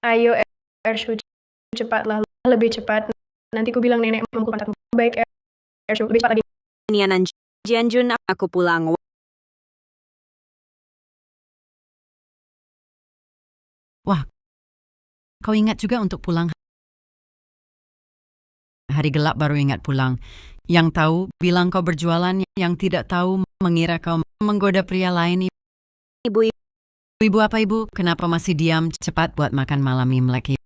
Ayo, Ershu, cepatlah, lebih cepat. Nanti ku bilang nenek memukul pantatmu. Baik, Ershu, lebih cepat lagi. Nianan Jianjun, aku pulang. Wah, kau ingat juga untuk pulang. Hari gelap baru ingat pulang. Yang tahu bilang kau berjualan, yang tidak tahu mengira kau menggoda pria lain. Ibu, Ibu apa ibu? Kenapa masih diam? Cepat buat makan malam Imlek.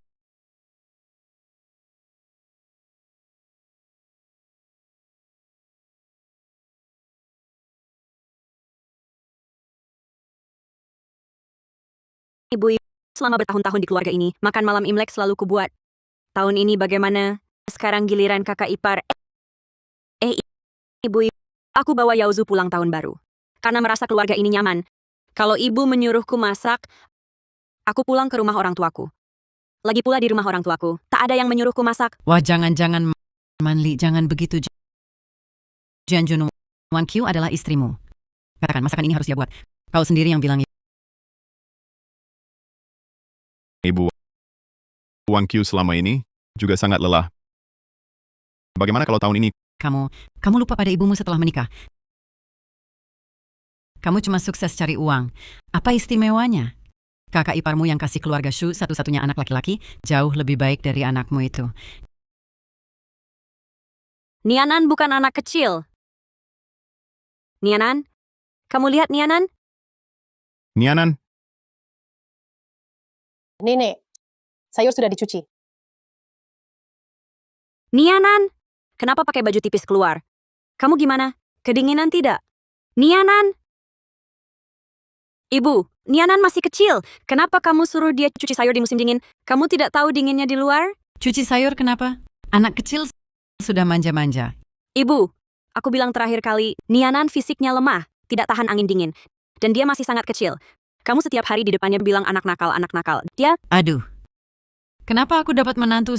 ibu, selama bertahun-tahun di keluarga ini, makan malam Imlek selalu kubuat. Tahun ini bagaimana? Sekarang giliran kakak ipar. Ibu, aku bawa Yaozu pulang tahun baru. Karena merasa keluarga ini nyaman. Kalau ibu menyuruhku masak, aku pulang ke rumah orang tuaku. Lagi pula di rumah orang tuaku, tak ada yang menyuruhku masak. Wah, jangan-jangan Manli, jangan begitu. Jianjun, Wan Qiu adalah istrimu. Katakan, masakan ini harus dia buat. Kau sendiri yang bilang. Ibu Wang Qiu selama ini juga sangat lelah. Bagaimana kalau tahun ini? Kamu lupa pada ibumu setelah menikah. Kamu cuma sukses cari uang. Apa istimewanya? Kakak iparmu yang kasih keluarga Shu satu-satunya anak laki-laki jauh lebih baik dari anakmu itu. Nianan bukan anak kecil. Nianan? Kamu lihat Nianan? Nianan, Nenek, sayur sudah dicuci. Nianan? Kenapa pakai baju tipis keluar? Kamu gimana? Kedinginan tidak? Nianan? Ibu, Nianan masih kecil. Kenapa kamu suruh dia cuci sayur di musim dingin? Kamu tidak tahu dinginnya di luar? Cuci sayur kenapa? Anak kecil sudah manja-manja. Ibu, aku bilang terakhir kali, Nianan fisiknya lemah, tidak tahan angin dingin. Dan dia masih sangat kecil. Kamu setiap hari di depannya bilang anak nakal, anak nakal. Dia, Aduh, kenapa aku dapat menantu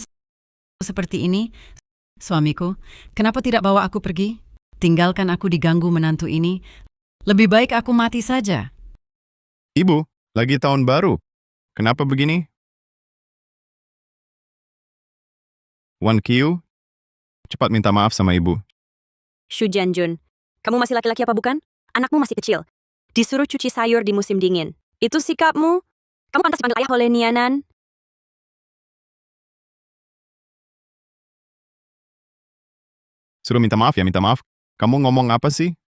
seperti ini? Suamiku, kenapa tidak bawa aku pergi? Tinggalkan aku diganggu menantu ini. Lebih baik aku mati saja. Ibu, lagi tahun baru. Kenapa begini? Wan Qiu, cepat minta maaf sama ibu. Shu Jianjun. Kamu masih laki-laki apa bukan? Anakmu masih kecil. Disuruh cuci sayur di musim dingin. Itu sikapmu? Kamu pantas dipanggil ayah oleh Nianan? Suruh minta maaf ya, minta maaf. Kamu ngomong apa sih?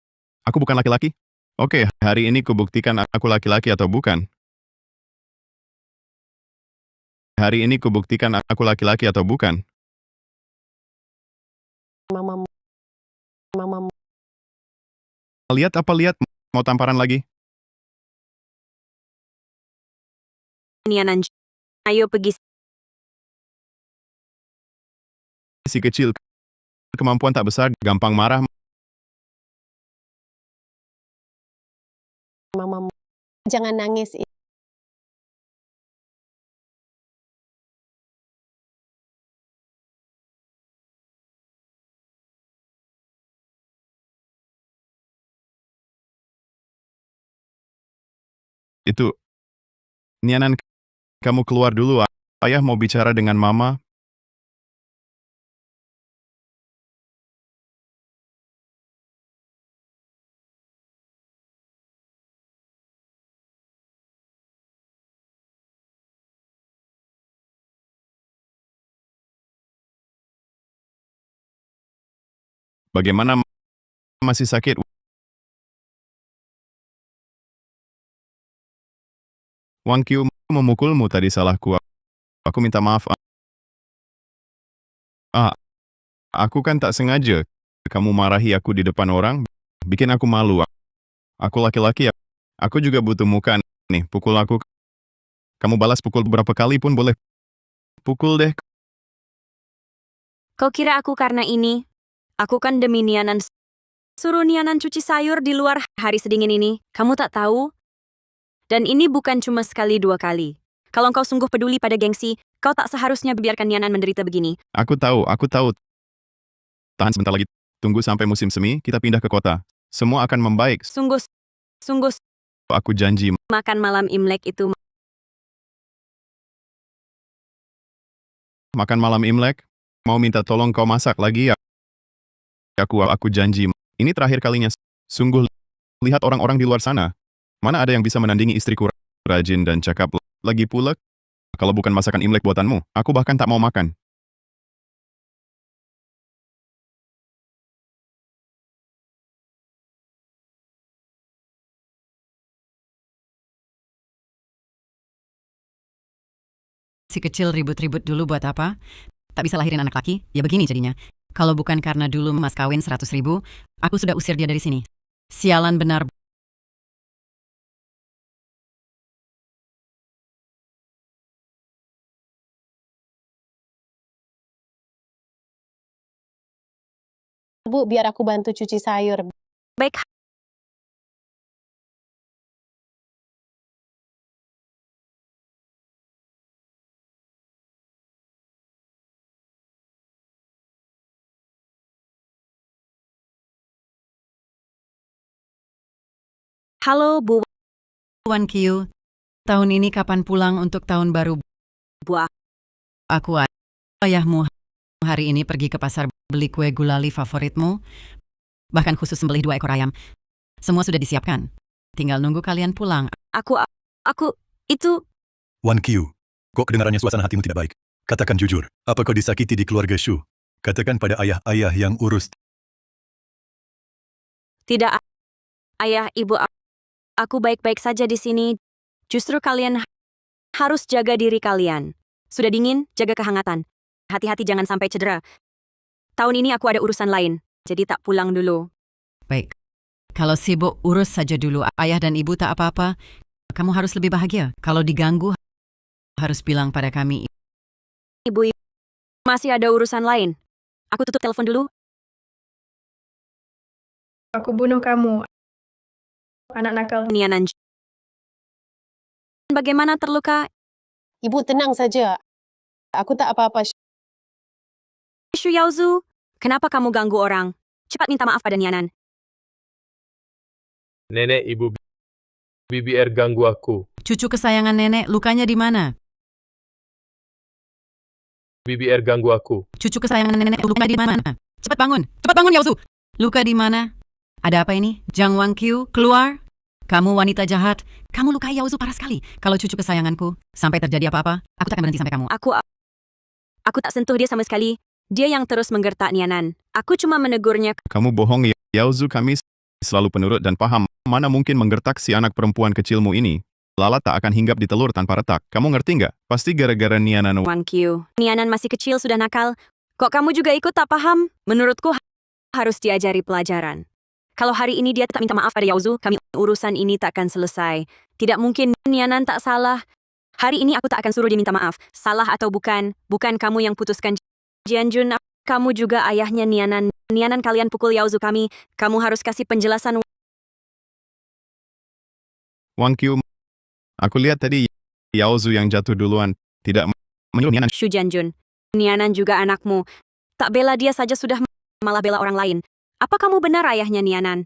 Aku bukan laki-laki. Oke, hari ini kubuktikan aku laki-laki atau bukan. Hari ini kubuktikan aku laki-laki atau bukan. Mama, mama, Lihat apa lihat? Mau tamparan lagi? Nianan, ayo pergi. Si kecil, kemampuan tak besar, gampang marah. mama. Jangan nangis. Itu, Nianan, kamu keluar dulu. Ayah mau bicara dengan mama. Bagaimana masih sakit? Wang Qiu memukulmu tadi salahku. Aku minta maaf. Ah, aku kan tak sengaja. Kamu marahi aku di depan orang, bikin aku malu. Aku laki-laki, aku juga butuh muka. Nih, pukul aku. Kamu balas pukul berapa kali pun boleh. Pukul deh. Kau kira aku karena ini? Aku kan demi Nianan. Suruh Nianan cuci sayur di luar hari sedingin ini. Kamu tak tahu? Dan ini bukan cuma sekali dua kali. Kalau kau sungguh peduli pada gengsi, kau tak seharusnya biarkan Nianan menderita begini. Aku tahu, aku tahu. Tahan sebentar lagi. Tunggu sampai musim semi, kita pindah ke kota. Semua akan membaik. Sungguh, Aku janji. makan malam Imlek itu makan malam Imlek. Mau minta tolong kau masak lagi ya? Aku janji. Ini terakhir kalinya. Sungguh, lihat orang-orang di luar sana. Mana ada yang bisa menandingi istriku rajin dan cakap. Lagi pula, kalau bukan masakan Imlek buatanmu, aku bahkan tak mau makan. Si kecil ribut-ribut dulu buat apa? Tak bisa lahirin anak laki? Ya begini jadinya. Kalau bukan karena dulu mas kawin 100.000, aku sudah usir dia dari sini. Sialan benar. Bu, biar aku bantu cuci sayur. Baik, halo Bu. Wan Kiu, tahun ini kapan pulang untuk tahun baru? Bu, Aku ayahmu hari ini pergi ke pasar beli kue gulali favoritmu. Bahkan khusus sembelih 2 ekor ayam. Semua sudah disiapkan. Tinggal nunggu kalian pulang. itu, Wan Qiu, kok kedengarannya suasana hatimu tidak baik? Katakan jujur, apa kau disakiti di keluarga Shu? Katakan pada ayah-ayah yang urus. tidak, ayah, ibu, aku baik-baik saja di sini. Justru kalian harus jaga diri kalian. Sudah dingin, jaga kehangatan. Hati-hati jangan sampai cedera. Tahun ini aku ada urusan lain, jadi tak pulang dulu. Baik. Kalau sibuk, urus saja dulu. Ayah dan ibu tak apa-apa. Kamu harus lebih bahagia. Kalau diganggu, harus bilang pada kami. Ibu, masih ada urusan lain. Aku tutup telepon dulu. Aku bunuh kamu, anak nakal. Nianan. Bagaimana terluka? Ibu tenang saja. Aku tak apa-apa. Shu Yaozu, kenapa kamu ganggu orang? Cepat minta maaf pada Nianan. Nenek ibu BBR ganggu aku. Cucu kesayangan nenek, lukanya di mana? BBR ganggu aku. Cucu kesayangan nenek, lukanya di mana? Cepat bangun Yaozu. Luka di mana? Ada apa ini? Zhang Wangqiu, keluar. Kamu wanita jahat. Kamu lukai Yaozu parah sekali. Kalau cucu kesayanganku, sampai terjadi apa-apa, aku tak akan berhenti sampai kamu. Aku tak sentuh dia sama sekali. Dia yang terus menggertak Nianan. Aku cuma menegurnya. Kamu bohong, Yaozu. Kami selalu penurut dan paham. Mana mungkin menggertak si anak perempuan kecilmu ini? Lalat tak akan hinggap di telur tanpa retak. Kamu ngerti nggak? Pasti gara-gara Nianan. Wangqiu, Nianan masih kecil sudah nakal. Kok kamu juga ikut tak paham? Menurutku harus diajari pelajaran. Kalau hari ini dia tak minta maaf pada Yaozu, urusan ini tak akan selesai. Tidak mungkin Nianan tak salah. Hari ini aku tak akan suruh dia minta maaf. Salah atau bukan kamu yang putuskan. Jianjun, kamu juga ayahnya Nianan. Nianan kalian pukul Yaozu kami. Kamu harus kasih penjelasan. Wangqiu, aku lihat tadi Yaozu yang jatuh duluan. Tidak menyuruh Nianan. Shu Jianjun, Nianan juga anakmu. Tak bela dia saja sudah malah bela orang lain. Apa kamu benar ayahnya Nianan?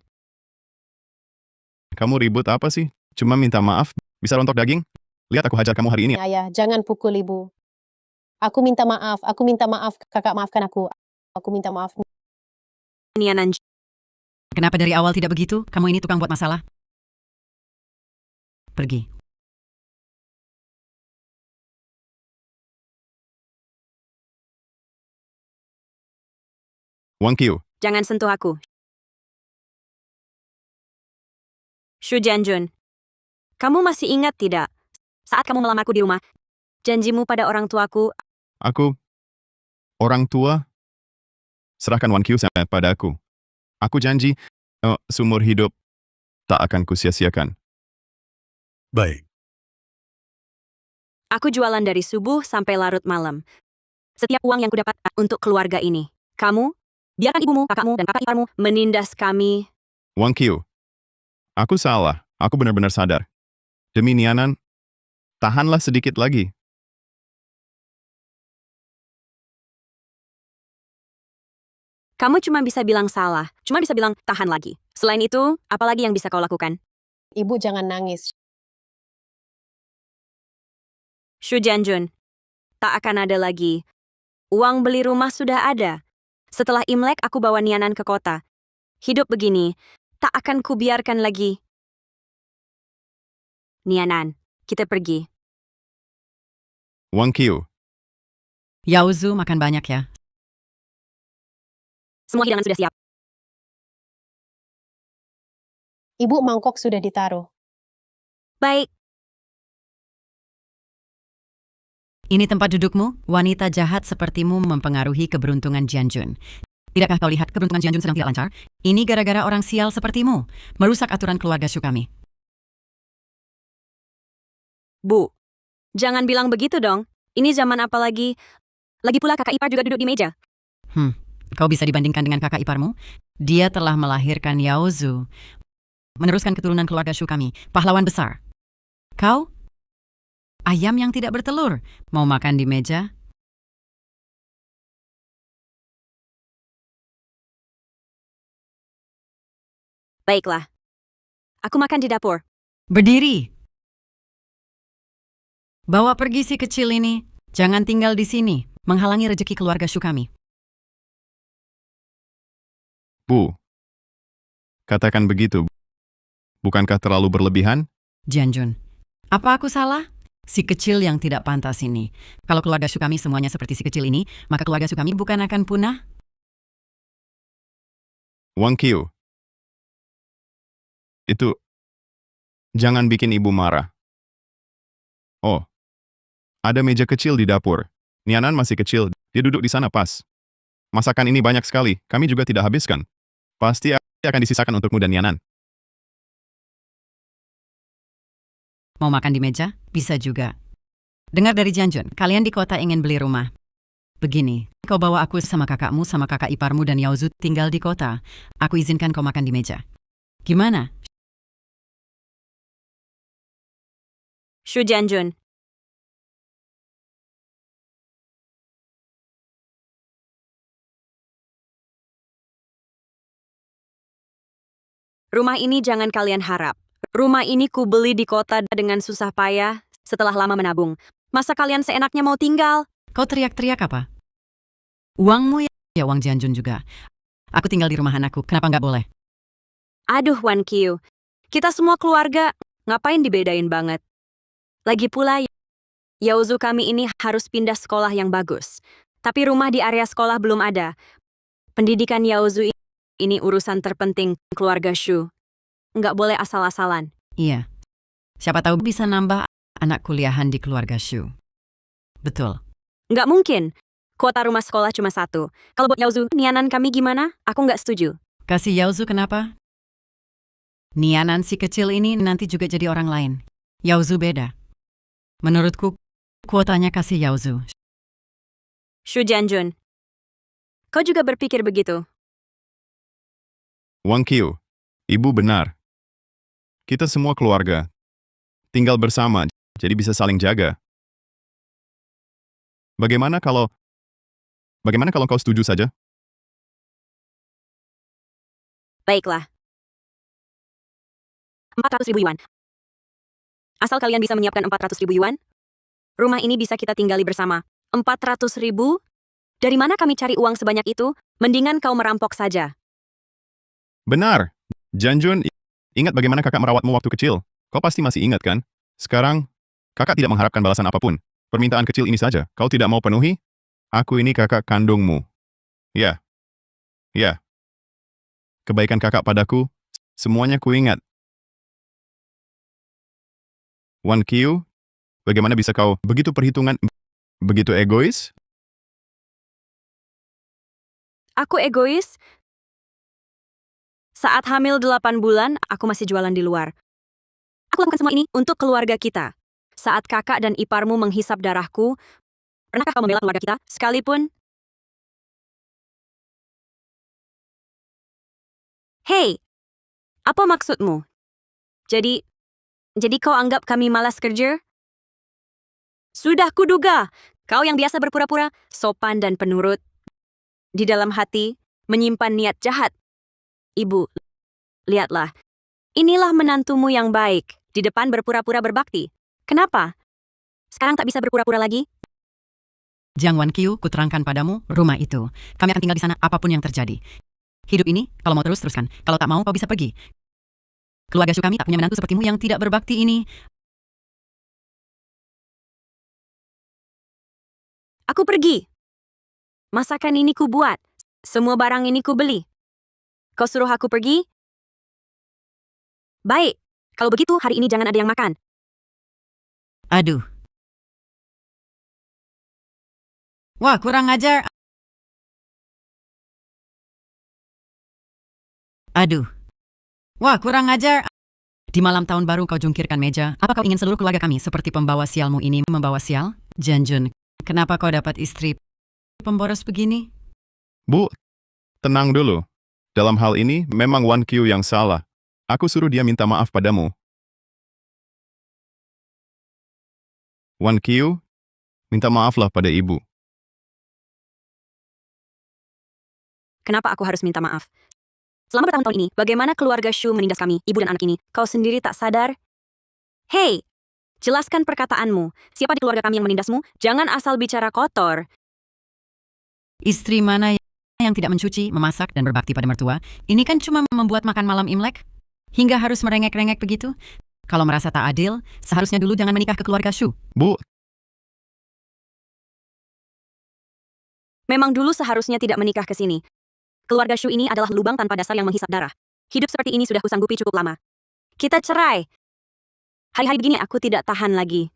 Kamu ribut apa sih? Cuma minta maaf, bisa rontok daging? Lihat aku hajar kamu hari ini. Ayah, jangan pukul ibu. Aku minta maaf. Kakak maafkan aku. Aku minta maaf. Nianan, Kenapa dari awal tidak begitu? Kamu ini tukang buat masalah. Pergi. Wangqiu, jangan sentuh aku. Shu Jianjun, kamu masih ingat tidak? Saat kamu melamarku di rumah, janjimu pada orang tuaku. aku orang tua. Serahkan Wangqiu pada aku. Aku janji, seumur hidup tak akan kusia-siakan. Baik, Aku jualan dari subuh sampai larut malam. Setiap uang yang kudapat untuk keluarga ini. Kamu, biarkan ibumu, kakakmu, dan kakak iparmu menindas kami. Wangqiu, aku salah. Aku benar-benar sadar. Demi Nianan, tahanlah sedikit lagi. Kamu cuma bisa bilang salah, cuma bisa bilang tahan lagi. Selain itu, apa lagi yang bisa kau lakukan? Ibu jangan nangis. Shu Jianjun, tak akan ada lagi. Uang beli rumah sudah ada. Setelah Imlek aku bawa Nianan ke kota. Hidup begini, tak akan kubiarkan lagi. Nianan, kita pergi. Wang Qiu, Yaozu makan banyak ya. Semua hidangan sudah siap. Ibu, mangkok sudah ditaruh. Baik, Ini tempat dudukmu, wanita jahat sepertimu mempengaruhi keberuntungan Jianjun. Tidakkah kau lihat keberuntungan Jianjun sedang tidak lancar? Ini gara-gara orang sial sepertimu, merusak aturan keluarga Shu kami. Bu. Jangan bilang begitu dong. Ini zaman apa lagi? Lagi pula kakak ipar juga duduk di meja. Kau bisa dibandingkan dengan kakak iparmu? Dia telah melahirkan Yaozu, meneruskan keturunan keluarga Shu kami, pahlawan besar. Kau? Ayam yang tidak bertelur, mau makan di meja? Baiklah. Aku makan di dapur. Berdiri! Bawa pergi si kecil ini. Jangan tinggal di sini, menghalangi rezeki keluarga Shu kami. Bu. Katakan begitu. Bukankah terlalu berlebihan? Jianjun, apa aku salah? Si kecil yang tidak pantas ini. Kalau keluarga Shu kami semuanya seperti si kecil ini, maka keluarga Shu kami bukan akan punah? Wang Qiu. Itu... Jangan bikin ibu marah. Oh. Ada meja kecil di dapur. Nianan masih kecil, dia duduk di sana pas. Masakan ini banyak sekali, kami juga tidak habiskan. Pasti akan disisakan untukmu dan Nianan. Mau makan di meja? Bisa juga. Dengar dari Jianjun, kalian di kota ingin beli rumah. Begini, kau bawa aku sama kakakmu, sama kakak iparmu dan Yaozu tinggal di kota. Aku izinkan kau makan di meja. Gimana? Shu Jianjun. Rumah ini jangan kalian harap. Rumah ini ku beli di kota dengan susah payah setelah lama menabung. Masa kalian seenaknya mau tinggal? Kau teriak-teriak apa? Uangmu ya uang Jianjun juga. Aku tinggal di rumah anakku, kenapa nggak boleh? Aduh, Wan Qiu. Kita semua keluarga, ngapain dibedain banget? Lagi pula, Yaozu kami ini harus pindah sekolah yang bagus. Tapi rumah di area sekolah belum ada. Pendidikan Yaozu ini urusan terpenting keluarga Shu. Nggak boleh asal-asalan. Iya. Siapa tahu bisa nambah anak kuliahan di keluarga Shu. Betul. Nggak mungkin. Kuota rumah sekolah cuma 1. Kalau buat Yaozu, Nianan kami gimana? Aku nggak setuju. Kasih Yaozu kenapa? Nianan si kecil ini nanti juga jadi orang lain. Yaozu beda. Menurutku, kuotanya kasih Yaozu. Shu Jianjun. Kau juga berpikir begitu? Wang Qiu, ibu benar. Kita semua keluarga. Tinggal bersama, jadi bisa saling jaga. Bagaimana kalau kau setuju saja? Baiklah. 400.000 yuan. Asal kalian bisa menyiapkan 400.000 yuan, rumah ini bisa kita tinggali bersama. 400.000? Dari mana kami cari uang sebanyak itu? Mendingan kau merampok saja. Benar. Jianjun, ingat bagaimana kakak merawatmu waktu kecil? Kau pasti masih ingat kan? Sekarang, kakak tidak mengharapkan balasan apapun. Permintaan kecil ini saja, kau tidak mau penuhi? Aku ini kakak kandungmu. Ya. Ya. Kebaikan kakak padaku, semuanya kuingat. Wan Qiu, bagaimana bisa kau begitu perhitungan, begitu egois? Aku egois? Saat hamil 8 bulan, aku masih jualan di luar. Aku lakukan semua ini untuk keluarga kita. Saat kakak dan iparmu menghisap darahku, pernahkah kau membela keluarga kita sekalipun? Hei, apa maksudmu? Jadi kau anggap kami malas kerja? Sudah kuduga, kau yang biasa berpura-pura, sopan dan penurut. Di dalam hati, menyimpan niat jahat. Ibu, lihatlah. Inilah menantumu yang baik. Di depan berpura-pura berbakti. Kenapa? Sekarang tak bisa berpura-pura lagi? Jiang Wan Qiu, kuterangkan padamu, rumah itu. Kami akan tinggal di sana apapun yang terjadi. Hidup ini, kalau mau teruskan. Kalau tak mau, kau bisa pergi. Keluarga Shu kami tak punya menantu sepertimu yang tidak berbakti ini. Aku pergi. Masakan ini ku buat. Semua barang ini ku beli. Kau suruh aku pergi? Baik. Kalau begitu, hari ini jangan ada yang makan. Aduh. Wah, kurang ajar. Aduh. Wah, kurang ajar. Di malam tahun baru kau jungkirkan meja. Apa kau ingin seluruh keluarga kami seperti pembawa sialmu ini membawa sial? Janjun, kenapa kau dapat istri pemboros begini? Bu, tenang dulu. Dalam hal ini, memang Wan Qiu yang salah. Aku suruh dia minta maaf padamu. Wan Qiu, minta maaflah pada ibu. Kenapa aku harus minta maaf? Selama bertahun-tahun ini, bagaimana keluarga Shu menindas kami, ibu dan anak ini? Kau sendiri tak sadar? Hei, jelaskan perkataanmu. Siapa di keluarga kami yang menindasmu? Jangan asal bicara kotor. Istri mana yang tidak mencuci, memasak, dan berbakti pada mertua? Ini kan cuma membuat makan malam Imlek. Hingga harus merengek-rengek begitu? Kalau merasa tak adil, seharusnya dulu jangan menikah ke keluarga Shu. Bu, Memang dulu seharusnya tidak menikah ke sini. Keluarga Shu ini adalah lubang tanpa dasar yang menghisap darah. Hidup seperti ini sudah kusanggupi cukup lama. Kita cerai. Hari-hari begini aku tidak tahan lagi.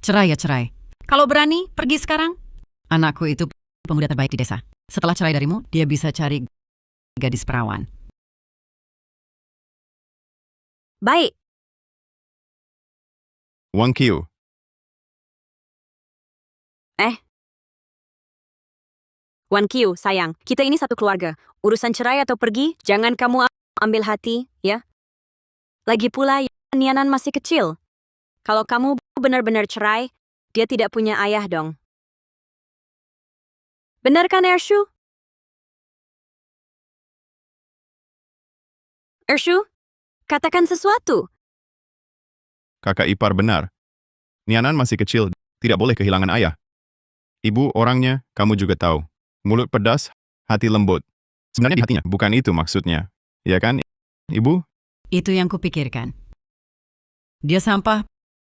Cerai ya cerai. Kalau berani, pergi sekarang. Anakku itu pemuda terbaik di desa. Setelah cerai darimu, dia bisa cari gadis perawan. Baik, Wan Qiu, Wan Qiu, sayang. Kita ini satu keluarga. Urusan cerai atau pergi, jangan kamu ambil hati, ya. Lagi pula, Nianan masih kecil. Kalau kamu benar-benar cerai, dia tidak punya ayah dong. Benar kan, Ershu? Ershu, katakan sesuatu. kakak ipar benar. Nianan masih kecil, tidak boleh kehilangan ayah. Ibu orangnya, kamu juga tahu. Mulut pedas, hati lembut. Sebenarnya di hatinya, bukan itu maksudnya. Ya kan, Ibu? Itu yang kupikirkan. Dia sampah,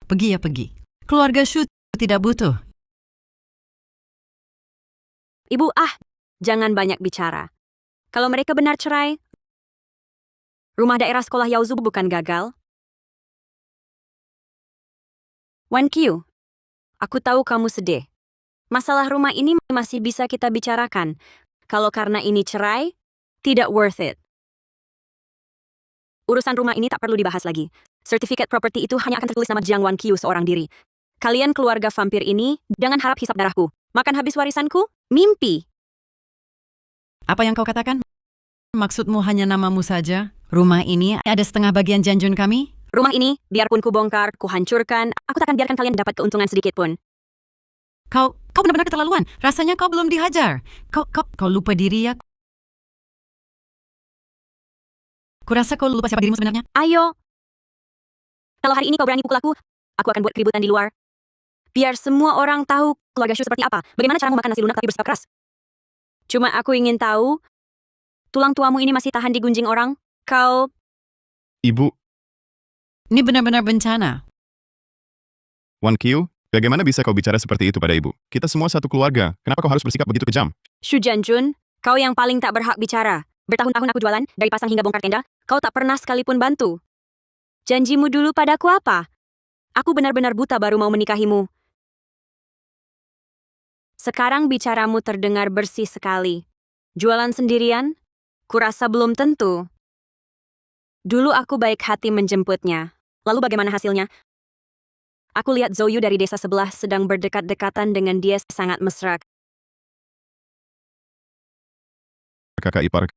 pergi ya pergi. Keluarga Shu tidak butuh. Ibu, jangan banyak bicara. Kalau mereka benar cerai, rumah daerah sekolah Yaozu bukan gagal. Wan Qiu, aku tahu kamu sedih. Masalah rumah ini masih bisa kita bicarakan. Kalau karena ini cerai, tidak worth it. Urusan rumah ini tak perlu dibahas lagi. Sertifikat properti itu hanya akan tertulis nama Jiang Wan Qiu seorang diri. Kalian keluarga vampir ini, jangan harap hisap darahku. Makan habis warisanku? Mimpi. Apa yang kau katakan? Maksudmu hanya namamu saja? Rumah ini ada setengah bagian Janjun kami? Rumah ini, biarpun ku bongkar, ku hancurkan, aku tak akan biarkan kalian dapat keuntungan sedikit pun. Kau benar-benar keterlaluan. Rasanya kau belum dihajar. Kau lupa diri ya? Kurasa kau lupa siapa dirimu sebenarnya? Ayo. Kalau hari ini kau berani pukul aku akan buat keributan di luar. Biar semua orang tahu keluarga Shu seperti apa. Bagaimana caramu makan nasi lunak tapi bersikap keras? Cuma aku ingin tahu, tulang tuamu ini masih tahan digunjing orang? Kau... Ibu, Ini benar-benar bencana. Wan Qiu, bagaimana bisa kau bicara seperti itu pada ibu? Kita semua satu keluarga, kenapa kau harus bersikap begitu kejam? Shu Janjun, kau yang paling tak berhak bicara. Bertahun-tahun aku jualan, dari pasang hingga bongkar tenda, kau tak pernah sekalipun bantu. Janjimu dulu padaku apa? Aku benar-benar buta baru mau menikahimu. Sekarang bicaramu terdengar bersih sekali. Jualan sendirian? Kurasa belum tentu. Dulu aku baik hati menjemputnya. Lalu bagaimana hasilnya? Aku lihat Zouyu dari desa sebelah sedang berdekat-dekatan dengan dia sangat mesra. Kakak ipar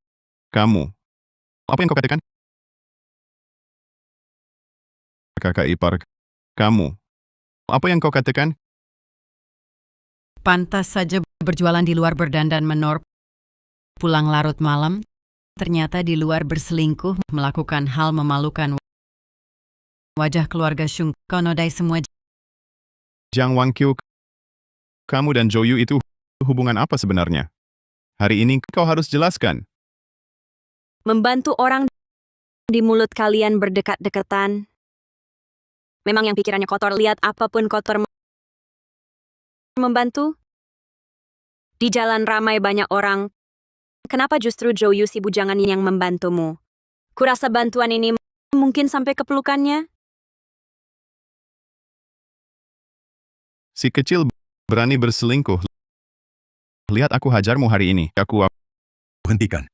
kamu. Apa yang kau katakan? Kakak ipar kamu. Apa yang kau katakan? Pantas saja berjualan di luar berdandan menor. Pulang larut malam, ternyata di luar berselingkuh, melakukan hal memalukan. Wajah keluarga Shung, kau nodai semua Jiang Wangqiu, kamu dan Zhou Yu itu hubungan apa sebenarnya? Hari ini kau harus jelaskan. Membantu orang di mulut kalian berdekat-dekatan. Memang yang pikirannya kotor, lihat apapun kotor membantu. Di jalan ramai banyak orang. Kenapa justru Zhou Yu si bujangan yang membantumu? Kurasa bantuan ini mungkin sampai ke pelukannya. Si kecil berani berselingkuh. Lihat aku hajarmu hari ini. Hentikan.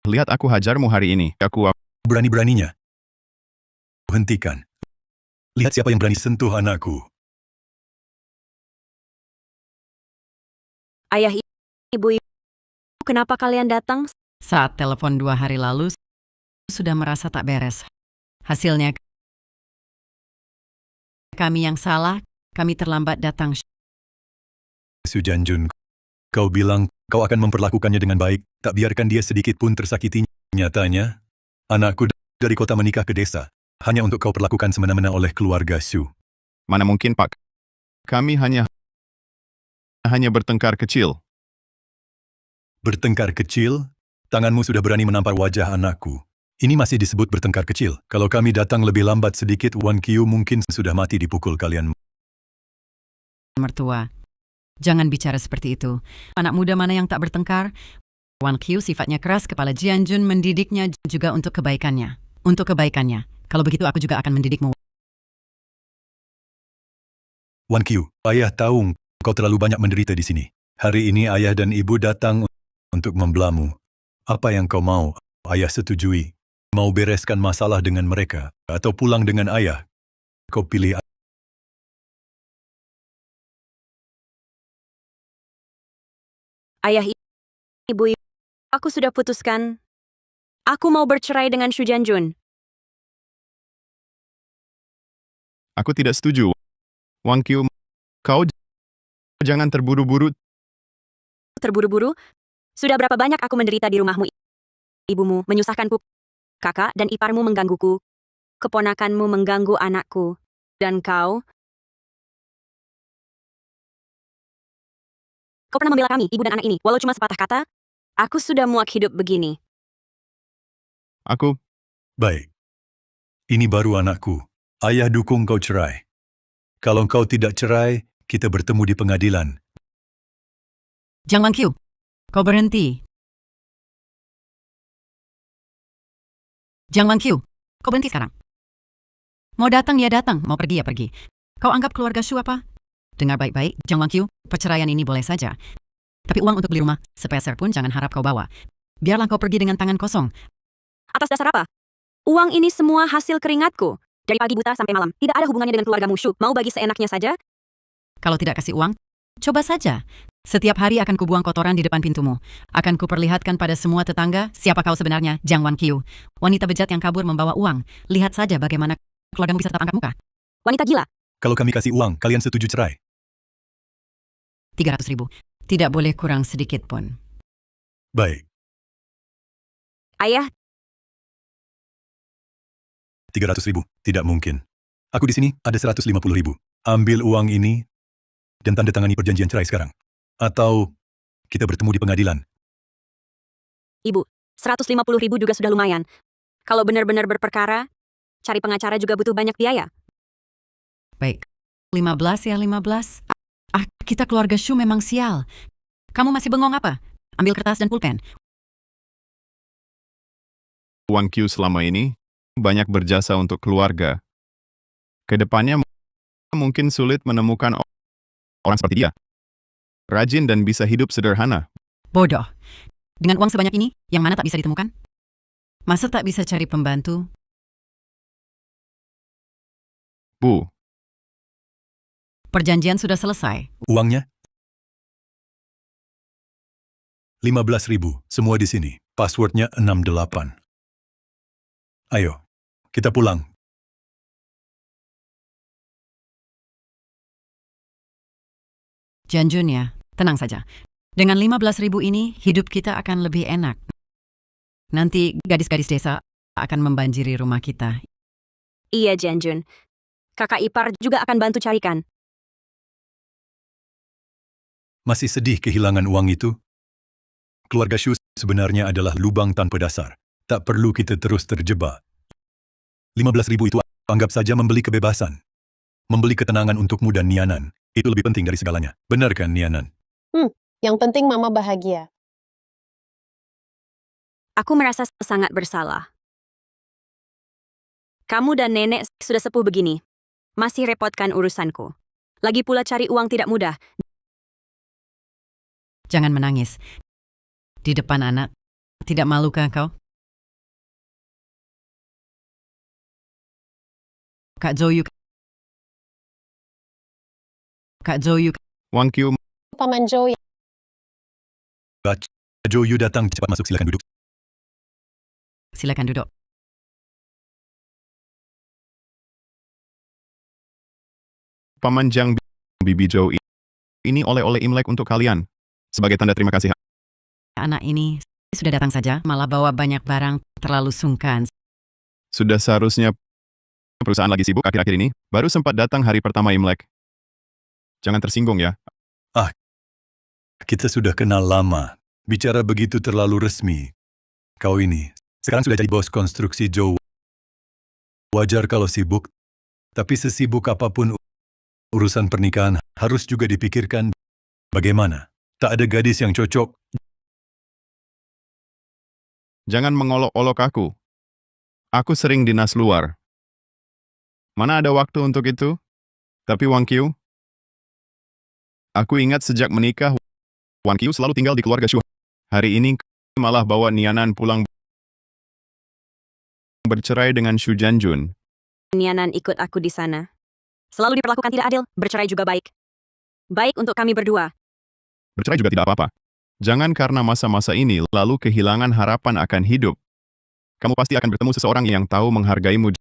Lihat aku hajarmu hari ini. Berani-beraninya. Hentikan. Lihat siapa yang berani sentuh anakku. Ayah, ibu, kenapa kalian datang? Saat telepon 2 hari lalu, sudah merasa tak beres. Hasilnya, kami yang salah, kami terlambat datang. Su Janjun, kau bilang kau akan memperlakukannya dengan baik, tak biarkan dia sedikit pun tersakiti. Nyatanya, anakku dari kota menikah ke desa, hanya untuk kau perlakukan semena-mena oleh keluarga Su. Mana mungkin, Pak? Kami hanya bertengkar kecil. Bertengkar kecil? Tanganmu sudah berani menampar wajah anakku. Ini masih disebut bertengkar kecil. Kalau kami datang lebih lambat sedikit, Wangqiu mungkin sudah mati dipukul kalian. Mertua, jangan bicara seperti itu. Anak muda mana yang tak bertengkar? Wangqiu sifatnya keras, kepala Jianjun mendidiknya juga untuk kebaikannya. Untuk kebaikannya. Kalau begitu aku juga akan mendidikmu. Wangqiu, ayah tahu kau terlalu banyak menderita di sini. Hari ini ayah dan ibu datang untuk membelamu. Apa yang kau mau, ayah setujui. Mau bereskan masalah dengan mereka, atau pulang dengan ayah. Kau pilih. Ayah, ibu, aku sudah putuskan. Aku mau bercerai dengan Shu Janjun. Aku tidak setuju. Wangqiu, kau jangan terburu-buru. Terburu-buru? Sudah berapa banyak aku menderita di rumahmu, ibumu menyusahkanku, kakak dan iparmu menggangguku, keponakanmu mengganggu anakku, dan kau pernah membela kami, ibu dan anak ini, walau cuma sepatah kata. Aku sudah muak hidup begini. Baik. Ini baru anakku. Ayah dukung kau cerai. Kalau kau tidak cerai, kita bertemu di pengadilan. Jiang Wangqiu, kau berhenti. Jiang Wangqiu, kau berhenti sekarang. Mau datang ya datang, mau pergi ya pergi. Kau anggap keluarga Shu apa? Dengar baik-baik, Jiang Wangqiu, perceraian ini boleh saja. Tapi uang untuk beli rumah, sepeser pun jangan harap kau bawa. Biarlah kau pergi dengan tangan kosong. Atas dasar apa? Uang ini semua hasil keringatku. Dari pagi buta sampai malam. Tidak ada hubungannya dengan keluargamu, Shu. Mau bagi seenaknya saja? Kalau tidak kasih uang, coba saja. Setiap hari akan kubuang kotoran di depan pintumu. Akan kuperlihatkan pada semua tetangga siapa kau sebenarnya, Jiang Wangqiu. Wanita bejat yang kabur membawa uang. Lihat saja bagaimana keluargamu bisa tetap angkat muka. Wanita gila. Kalau kami kasih uang, kalian setuju cerai? 300.000. Tidak boleh kurang sedikit pun. Baik. Ayah, 300.000. Tidak mungkin. Aku di sini ada 150.000. Ambil uang ini dan tanda tangani perjanjian cerai sekarang. Atau kita bertemu di pengadilan. ibu, 150.000 juga sudah lumayan. Kalau benar-benar berperkara, cari pengacara juga butuh banyak biaya. Baik. 15 ya 15. Kita keluarga Shu memang sial. Kamu masih bengong apa? Ambil kertas dan pulpen. Wangqiu selama ini banyak berjasa untuk keluarga. Kedepannya mungkin sulit menemukan orang seperti dia. Rajin dan bisa hidup sederhana. Bodoh. Dengan uang sebanyak ini, yang mana tak bisa ditemukan? Masa tak bisa cari pembantu? Bu, Perjanjian sudah selesai. Uangnya? 15.000. Semua di sini. Passwordnya 68. Ayo, kita pulang. Janjun ya, tenang saja. Dengan 15.000 ini, hidup kita akan lebih enak. Nanti gadis-gadis desa akan membanjiri rumah kita. Iya, Janjun. Kakak ipar juga akan bantu carikan. Masih sedih kehilangan uang itu? Keluarga Shu sebenarnya adalah lubang tanpa dasar. Tak perlu kita terus terjebak. 15.000 itu anggap saja membeli kebebasan. Membeli ketenangan untukmu dan Nianan. Itu lebih penting dari segalanya. Benar kan, Nianan? Yang penting mama bahagia. Aku merasa sangat bersalah. Kamu dan nenek sudah sepuh begini. Masih repotkan urusanku. Lagi pula cari uang tidak mudah. Jangan menangis. Di depan anak. Tidak malukah kau? Kak Zoyu. Kak Zoyu. Wang Qiu, Paman Joe Joyu datang cepat masuk, silakan duduk. Silakan duduk. Paman Jiang, Bibi Zhou, ini oleh-oleh Imlek untuk kalian. Sebagai tanda terima kasih. Anak ini sudah datang saja, malah bawa banyak barang, terlalu sungkan. Sudah seharusnya perusahaan lagi sibuk akhir-akhir ini, baru sempat datang hari pertama Imlek. Jangan tersinggung ya. Kita sudah kenal lama. Bicara begitu terlalu resmi. Kau ini, sekarang sudah jadi bos konstruksi Joe. Wajar kalau sibuk, tapi sesibuk apapun urusan pernikahan harus juga dipikirkan bagaimana. Tak ada gadis yang cocok. Jangan mengolok-olok aku. Aku sering dinas luar. Mana ada waktu untuk itu? Tapi Wang Qiu, aku ingat sejak menikah, Wang Qiu selalu tinggal di keluarga Shu. Hari ini malah bawa Nianan pulang bercerai dengan Shu Janjun. Nianan ikut aku di sana. Selalu diperlakukan tidak adil, bercerai juga baik. Baik untuk kami berdua. Bercerai juga tidak apa-apa. Jangan karena masa-masa ini lalu kehilangan harapan akan hidup. Kamu pasti akan bertemu seseorang yang tahu menghargaimu.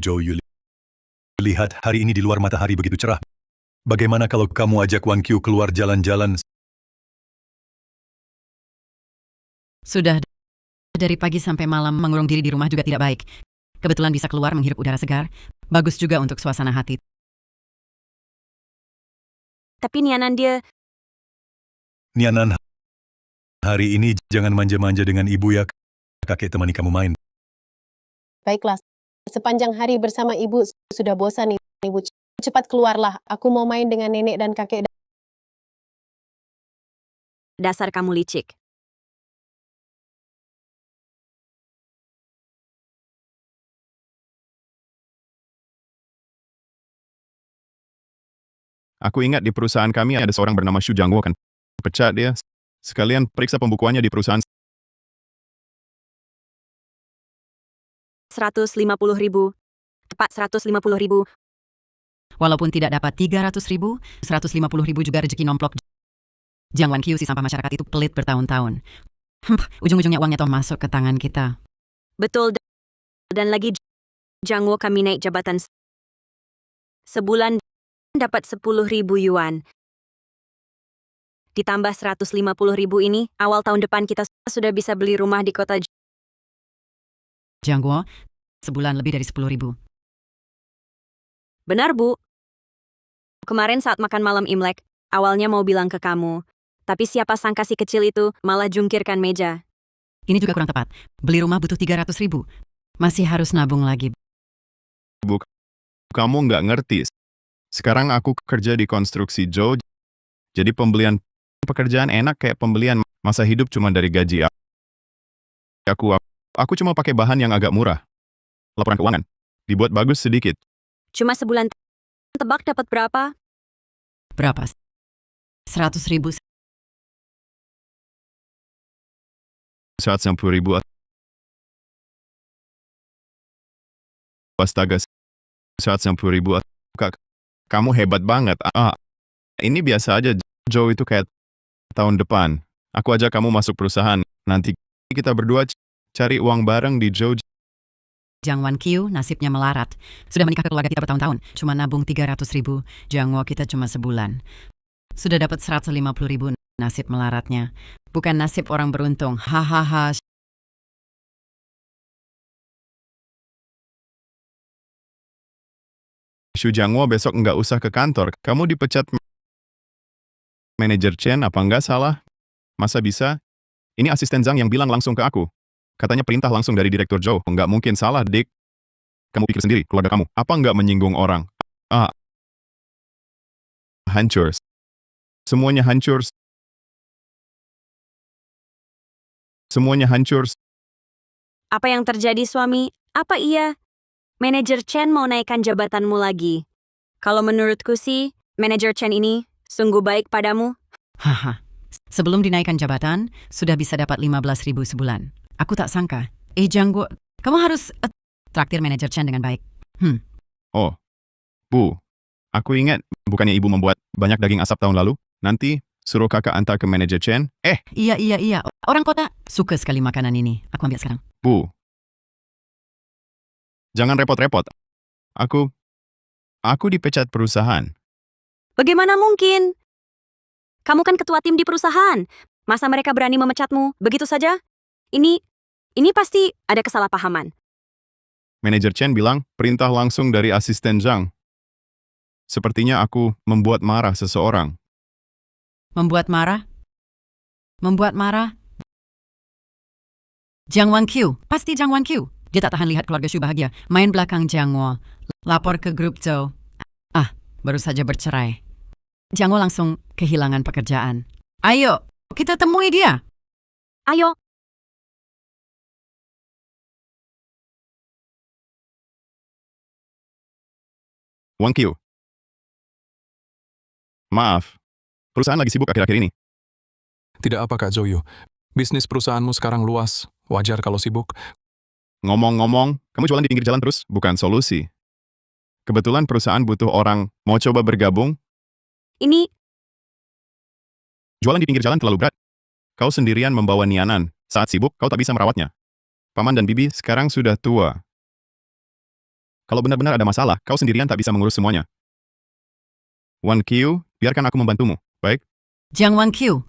Joe Yuli, lihat hari ini di luar matahari begitu cerah. Bagaimana kalau kamu ajak Wang Qiu keluar jalan-jalan? Sudah dari pagi sampai malam mengurung diri di rumah juga tidak baik. Kebetulan bisa keluar menghirup udara segar. Bagus juga untuk suasana hati. Tapi Nianan dia... Nianan, hari ini jangan manja-manja dengan ibu ya. Kakek temani kamu main. Baiklah, sepanjang hari bersama ibu sudah bosan ibu. Cepat keluarlah, aku mau main dengan nenek dan kakek. Dasar kamu licik. Aku ingat di perusahaan kami ada seorang bernama Shu Jiangwo kan. Pecat dia. Sekalian periksa pembukuannya di perusahaan. 150.000. Tepat 150.000. Walaupun tidak dapat 300.000, 150.000 juga rezeki nomplok. Jiang Wan Qiu si sampah masyarakat itu pelit bertahun-tahun. Ujung-ujungnya uangnya toh masuk ke tangan kita. Betul. Dan lagi Jiangwo kami naik jabatan. Sebulan dapat 10.000 yuan. Ditambah 150.000 ini, awal tahun depan kita sudah bisa beli rumah di kota. Jiang Guo, sebulan lebih dari 10.000. Benar, Bu. Kemarin saat makan malam Imlek, awalnya mau bilang ke kamu. Tapi siapa sangka si kecil itu malah jungkirkan meja. Ini juga kurang tepat. Beli rumah butuh 300.000. Masih harus nabung lagi. Kamu nggak ngerti. Sekarang aku kerja di konstruksi Joe. Jadi pembelian pekerjaan enak kayak pembelian masa hidup cuma dari gaji. Aku cuma pakai bahan yang agak murah. Laporan keuangan dibuat bagus sedikit. Cuma sebulan. Tebak dapat berapa? Berapa? 100.000. 150.000. Astaga, 150.000. Kamu hebat banget. Ini biasa aja. Joe itu kayak tahun depan. Aku ajak kamu masuk perusahaan. Nanti kita berdua cari uang bareng di Joe. Jiang Wan Qiu nasibnya melarat. Sudah menikah ke keluarga kita bertahun-tahun. Cuma nabung 300.000. Jiang Wo kita cuma sebulan. Sudah dapat 150.000. Nasib melaratnya. Bukan nasib orang beruntung. Hahaha. Xu Jiangwo besok nggak usah ke kantor. Kamu dipecat manajer Chen, apa nggak salah? Masa bisa? Ini asisten Zhang yang bilang langsung ke aku. Katanya perintah langsung dari Direktur Zhou. Nggak mungkin salah, Dik. Kamu pikir sendiri, keluarga kamu. Apa nggak menyinggung orang? Hancur. Semuanya hancur. Semuanya hancur. Apa yang terjadi, suami? Apa iya? Manajer Chen mau naikkan jabatanmu lagi. Kalau menurutku sih, manajer Chen ini sungguh baik padamu. Haha. Sebelum dinaikkan jabatan, sudah bisa dapat 15.000 sebulan. Aku tak sangka. Jiangguo, kamu harus traktir manajer Chen dengan baik. Oh, Bu. Aku ingat, bukannya Ibu membuat banyak daging asap tahun lalu? Nanti, suruh kakak antar ke manajer Chen. Iya. Orang kota suka sekali makanan ini. Aku ambil sekarang. Bu. Jangan repot-repot. Aku dipecat perusahaan. Bagaimana mungkin? Kamu kan ketua tim di perusahaan. Masa mereka berani memecatmu begitu saja? Ini pasti ada kesalahpahaman. Manajer Chen bilang, perintah langsung dari asisten Zhang. Sepertinya aku membuat marah seseorang. Membuat marah? Jiang Wanqiu. Pasti Jiang Wanqiu. Dia tak tahan lihat keluarga Xu bahagia. Main belakang Jiangwo. Lapor ke grup Zhou. Baru saja bercerai. Jiangwo langsung kehilangan pekerjaan. Ayo, kita temui dia. Ayo. Wanqiu. Maaf, perusahaan lagi sibuk akhir-akhir ini. Tidak apa Kak Zoyo. Bisnis perusahaanmu sekarang luas. Wajar kalau sibuk. Ngomong-ngomong, kamu jualan di pinggir jalan terus, bukan solusi. Kebetulan perusahaan butuh orang, mau coba bergabung? Ini Jualan di pinggir jalan terlalu berat. Kau sendirian membawa Nianan. Saat sibuk, kau tak bisa merawatnya. Paman dan bibi sekarang sudah tua. Kalau benar-benar ada masalah, kau sendirian tak bisa mengurus semuanya. Wanqiu, biarkan aku membantumu. Baik? Jiang Wanqiu.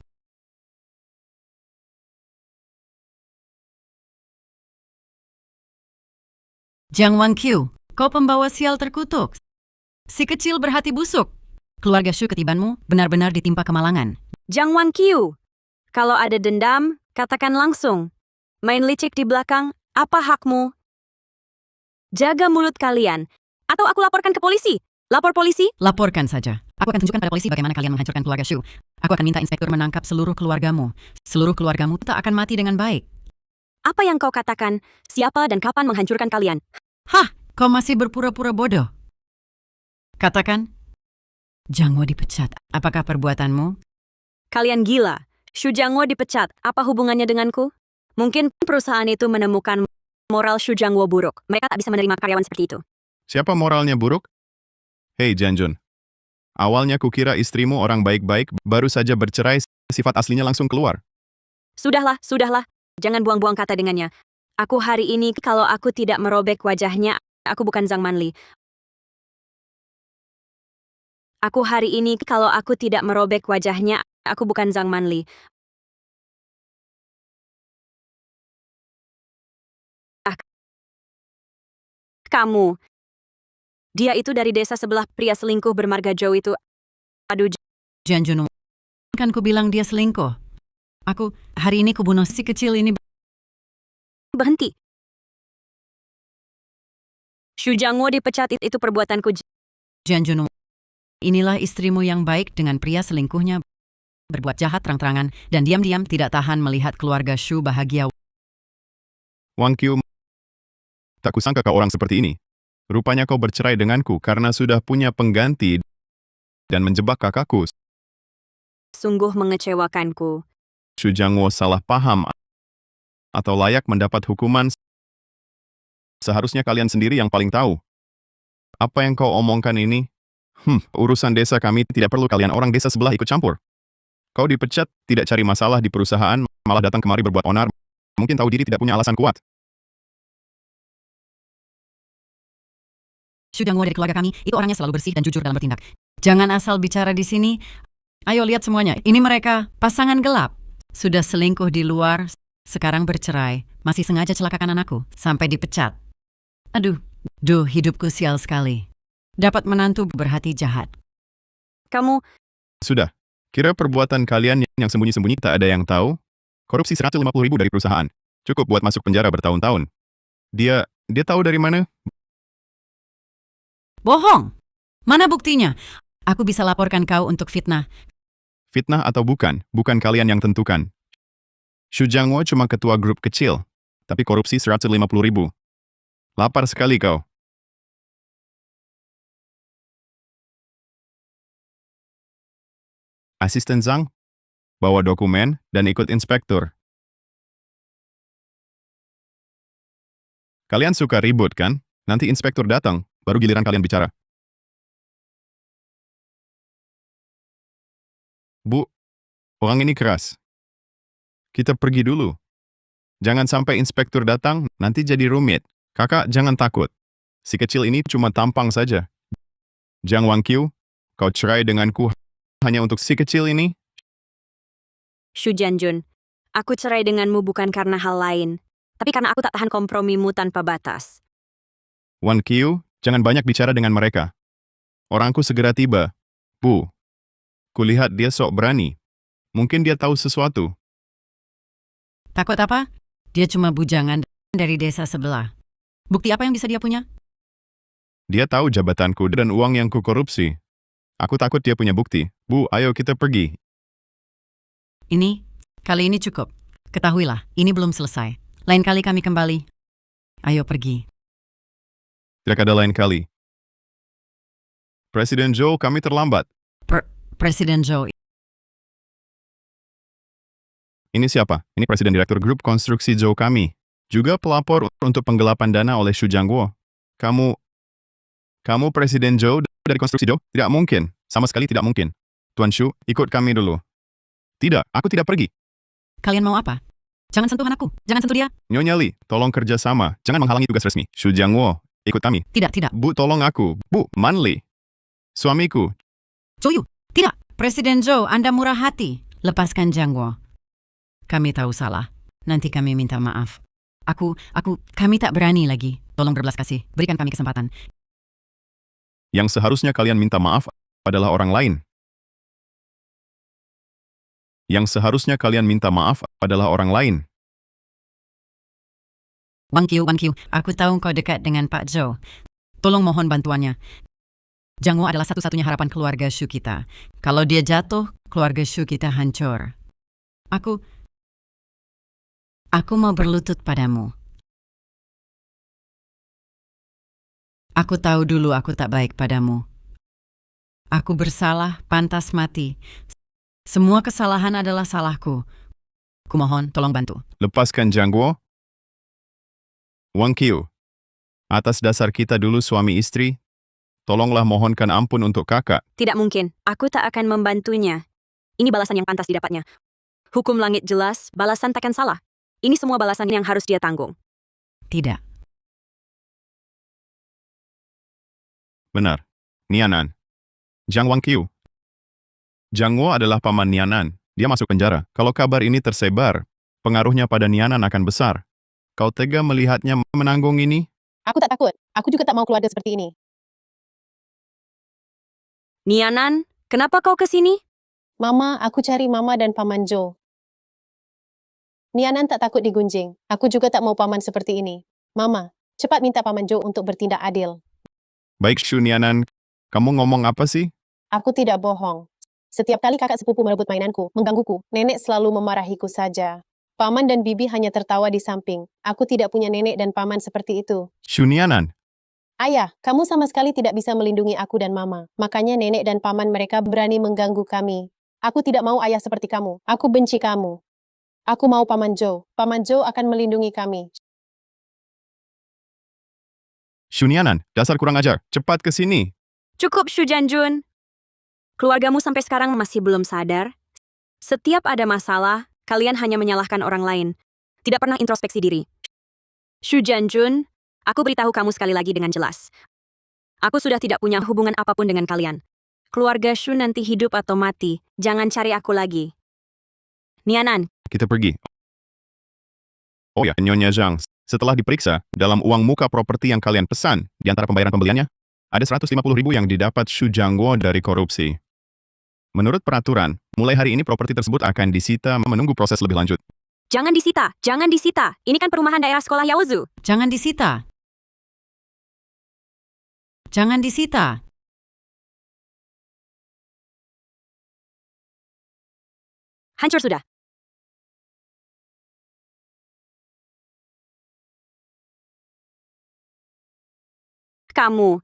Jiang Wanqiu, kau pembawa sial terkutuk. Si kecil berhati busuk. Keluarga Xu ketibanmu benar-benar ditimpa kemalangan. Jiang Wanqiu. Kalau ada dendam, katakan langsung. Main licik di belakang, apa hakmu? Jaga mulut kalian. Atau aku laporkan ke polisi. Lapor polisi? Laporkan saja. Aku akan tunjukkan pada polisi bagaimana kalian menghancurkan keluarga Xu. Aku akan minta inspektur menangkap seluruh keluargamu. Seluruh keluargamu tak akan mati dengan baik. Apa yang kau katakan? Siapa dan kapan menghancurkan kalian? Kau masih berpura-pura bodoh. Katakan, Jiangwo dipecat. Apakah perbuatanmu? Kalian gila. Xu Jiangwo dipecat. Apa hubungannya denganku? Mungkin perusahaan itu menemukan moral Xu Jiangwo buruk. Mereka tak bisa menerima karyawan seperti itu. Siapa moralnya buruk? Hei Jianjun. Awalnya kukira istrimu orang baik-baik, baru saja bercerai, sifat aslinya langsung keluar. Sudahlah. Jangan buang-buang kata dengannya. Aku hari ini kalau aku tidak merobek wajahnya, aku bukan Zhang Manli. Aku hari ini kalau aku tidak merobek wajahnya, aku bukan Zhang Manli. Kamu. Dia itu dari desa sebelah, pria selingkuh bermarga Zhou itu. Aduh, Jianjun, kan ku bilang dia selingkuh. Hari ini kubunuh si kecil ini. berhenti. Xu Jiangwo dipecat itu perbuatanku. Jianjun, inilah istrimu yang baik dengan pria selingkuhnya. Berbuat jahat terang-terangan dan diam-diam tidak tahan melihat keluarga Xu bahagia. Wanqiu, tak kusangka kau orang seperti ini. Rupanya kau bercerai denganku karena sudah punya pengganti dan menjebak kakakku. Sungguh mengecewakanku. Xu Jiangwo salah paham atau layak mendapat hukuman. Seharusnya kalian sendiri yang paling tahu. Apa yang kau omongkan ini? Urusan desa kami tidak perlu kalian orang desa sebelah ikut campur. Kau dipecat, tidak cari masalah di perusahaan, malah datang kemari berbuat onar. Mungkin tahu diri tidak punya alasan kuat. Xu Jiangwo dari keluarga kami, itu orangnya selalu bersih dan jujur dalam bertindak. Jangan asal bicara di sini. Ayo lihat semuanya, ini mereka, pasangan gelap. Sudah selingkuh di luar, sekarang bercerai, masih sengaja celakakan anakku, sampai dipecat. Aduh, hidupku sial sekali. dapat menantu berhati jahat. Kamu, Sudah. Kira perbuatan kalian yang sembunyi-sembunyi tak ada yang tahu? Korupsi 150.000 dari perusahaan. Cukup buat masuk penjara bertahun-tahun. Dia tahu dari mana? Bohong! Mana buktinya? Aku bisa laporkan kau untuk fitnah. Fitnah atau bukan kalian yang tentukan. Xu Jiangwo cuma ketua grup kecil, tapi korupsi 150.000. Lapar sekali kau. Asisten Zhang, bawa dokumen dan ikut inspektur. Kalian suka ribut kan? Nanti inspektur datang, baru giliran kalian bicara. Bu, orang ini keras. Kita pergi dulu. Jangan sampai inspektur datang, nanti jadi rumit. Kakak, jangan takut. Si kecil ini cuma tampang saja. Jiang Wangqiu, kau cerai denganku hanya untuk si kecil ini? Xu Jianjun, aku cerai denganmu bukan karena hal lain, tapi karena aku tak tahan kompromimu tanpa batas. Wangqiu, jangan banyak bicara dengan mereka. Orangku segera tiba. Bu, kulihat dia sok berani. Mungkin dia tahu sesuatu. Takut apa? Dia cuma bujangan dari desa sebelah. Bukti apa yang bisa dia punya? Dia tahu jabatanku dan uang yang kukorupsi. Aku takut dia punya bukti. Bu, ayo kita pergi. Kali ini cukup. Ketahuilah, ini belum selesai. Lain kali kami kembali. Ayo pergi. Tidak ada lain kali. Presiden Zhou, kami terlambat. Presiden Zhou. Ini siapa? Ini Presiden Direktur Grup Konstruksi Zhou kami. Juga pelapor untuk penggelapan dana oleh Xu Jiangwo. Kamu Presiden Zhou dari Konstruksi Zhou? Tidak mungkin. Sama sekali tidak mungkin. Tuan Xu, ikut kami dulu. Tidak, aku tidak pergi. Kalian mau apa? Jangan sentuh anakku. Jangan sentuh dia. Nyonya Li, tolong kerja sama. Jangan menghalangi tugas resmi. Xu Jiangwo, ikut kami. Tidak. Bu, tolong aku. Bu, Man Li. Suamiku. Zhou, tidak. Presiden Zhou, Anda murah hati. Lepaskan Jiangwo. Kami tahu salah. Nanti kami minta maaf. Kami tak berani lagi. Tolong berbelas kasih. Berikan kami kesempatan. Yang seharusnya kalian minta maaf adalah orang lain. Yang seharusnya kalian minta maaf adalah orang lain. Wangqiu, aku tahu kau dekat dengan Pak Zhou. Tolong mohon bantuannya. Jiangwo adalah satu-satunya harapan keluarga Xu kita. Kalau dia jatuh, keluarga Xu kita hancur. Aku mau berlutut padamu. Aku tahu dulu aku tak baik padamu. Aku bersalah, pantas mati. Semua kesalahan adalah salahku. Kumohon, tolong bantu. Lepaskan Jiangwo. Wangqiu, atas dasar kita dulu suami istri, tolonglah mohonkan ampun untuk kakak. Tidak mungkin, aku tak akan membantunya. Ini balasan yang pantas didapatnya. Hukum langit jelas, balasan takkan salah. Ini semua balasan yang harus dia tanggung. Tidak. Benar. Nianan. Jiang Wangqiu. Jiangwo adalah paman Nianan. Dia masuk penjara. Kalau kabar ini tersebar, pengaruhnya pada Nianan akan besar. Kau tega melihatnya menanggung ini? Aku tak takut. Aku juga tak mau keluarga seperti ini. Nianan, kenapa kau ke sini? Mama, aku cari Mama dan Paman Zhou. Nianan tak takut digunjing. Aku juga tak mau paman seperti ini. Mama, cepat minta Paman Zhou untuk bertindak adil. Baik Xu Nianan, kamu ngomong apa sih? Aku tidak bohong. Setiap kali kakak sepupu merebut mainanku, menggangguku, nenek selalu memarahiku saja. Paman dan bibi hanya tertawa di samping. Aku tidak punya nenek dan paman seperti itu. Xu Nianan, Ayah, kamu sama sekali tidak bisa melindungi aku dan mama. Makanya nenek dan paman mereka berani mengganggu kami. Aku tidak mau ayah seperti kamu. Aku benci kamu. Aku mau Paman Zhou. Paman Zhou akan melindungi kami. Xu Nianan, dasar kurang ajar. Cepat ke sini. Cukup, Xu Jianjun. Keluargamu sampai sekarang masih belum sadar. Setiap ada masalah, kalian hanya menyalahkan orang lain. Tidak pernah introspeksi diri. Xu Jianjun, aku beritahu kamu sekali lagi dengan jelas. Aku sudah tidak punya hubungan apapun dengan kalian. Keluarga Xu nanti hidup atau mati. Jangan cari aku lagi. Nianan, Kita pergi. Oh ya, Nyonya Zhang. Setelah diperiksa, dalam uang muka properti yang kalian pesan, di antara pembayaran pembeliannya, Ada 150.000 yang didapat Xu Jiangguo dari korupsi. Menurut peraturan, mulai hari ini properti tersebut akan disita menunggu proses lebih lanjut. Jangan disita, jangan disita. Ini kan perumahan daerah sekolah Yaozu. Jangan disita. Jangan disita. Hancur sudah. Kamu.